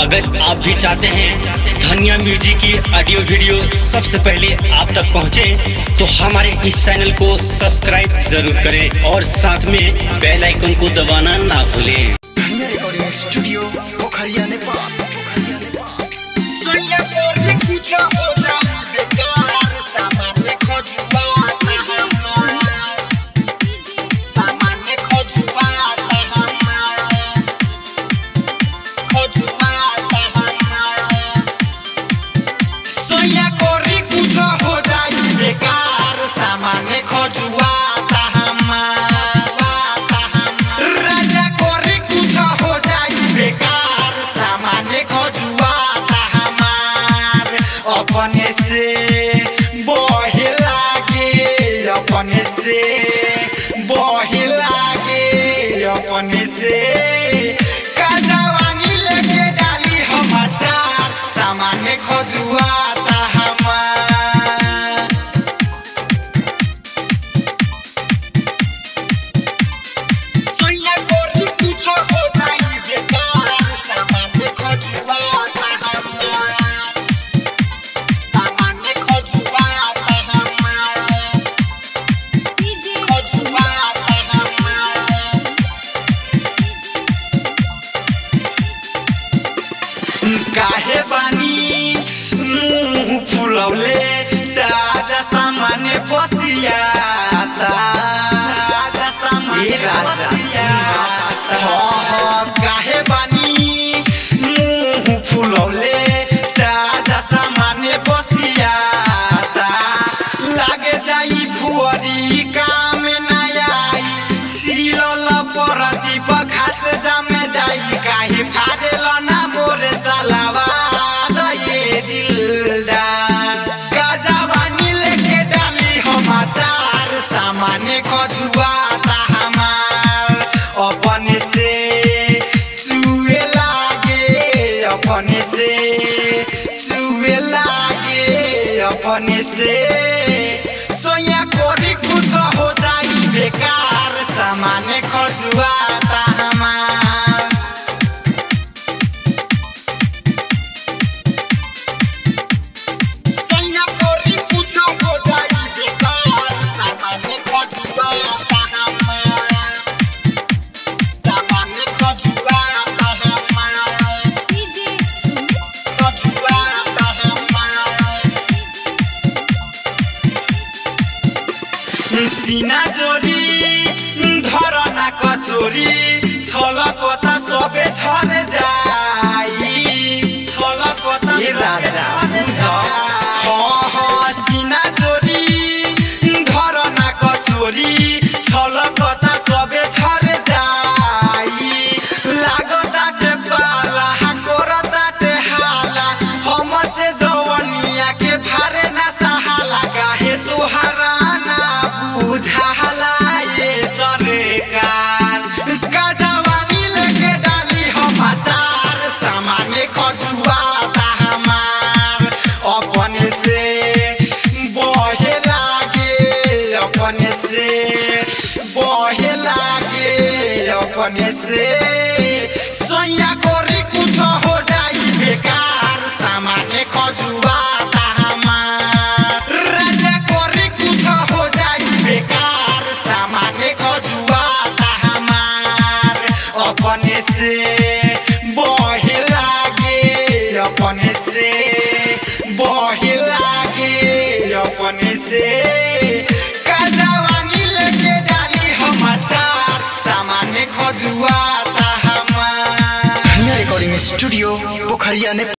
अगर आप भी चाहते हैं धनिया म्यूजिक की ऑडियो वीडियो सबसे पहले आप तक पहुंचे, तो हमारे इस चैनल को सब्सक्राइब जरूर करें और साथ में बेल आइकन को दबाना ना भूलें। धनिया रिकॉर्डिंग स्टूडियो पोखरिया नेपाल। अपने से बहे लागे अपने से काजवानी लेके डाली हम अचार सामान्य खोजुआता हमार। सोया गोरी कुछ हो जाई बेकार सामान्य खोजुआता हमार। काहे बानी मुँह फुलौले ताजा सामान्य बसियाता काहे बानी मुँह फुलौले ताजा सामान्य बसियाता लागे जाई फुअरी काम नया सिलल परती घास जमे जाई काहे फाड़ेल ना मोरे सलावा ये दिलदार काजवानी लेके डाली हम अचार सामान्य खोजुआता हमार। अपने से चुए लागे अपने से चुए लागे अपने से सोया कोरी कुछ हो जाई बेकार सामान्य खोजुआता हमार। सीना जोरी धरना कचोरी छल कता सबे छरे जाई छल कता राजा सीना जोरी धरना कचोरी छल कता सबे छरे जाई लागताटे पाला कोरताटे हाला हम से जवनिया के भारे ना सहाला काहे तोहरा बुझाला ये सरकार काजवानी लेके डाली हम अचार सामान्य खोजुआता हमार। अपने से बहे लागे अपने से बहे लागे अपने से सोया कोरी कुछ हो जाई बेकार सामान्य खोजुआता हमार। राजा कोरी कुछ हो जाई बेकार सामान्य खोजुआता हमार। अपने से बहे लागे अपने से बहे लागे अपने से काजवानी लेके डाली हम अचार सामान्य खोजुआता हमार। धनिया रिकॉर्डिंग स्टूडियो पोखरिया नेपाल।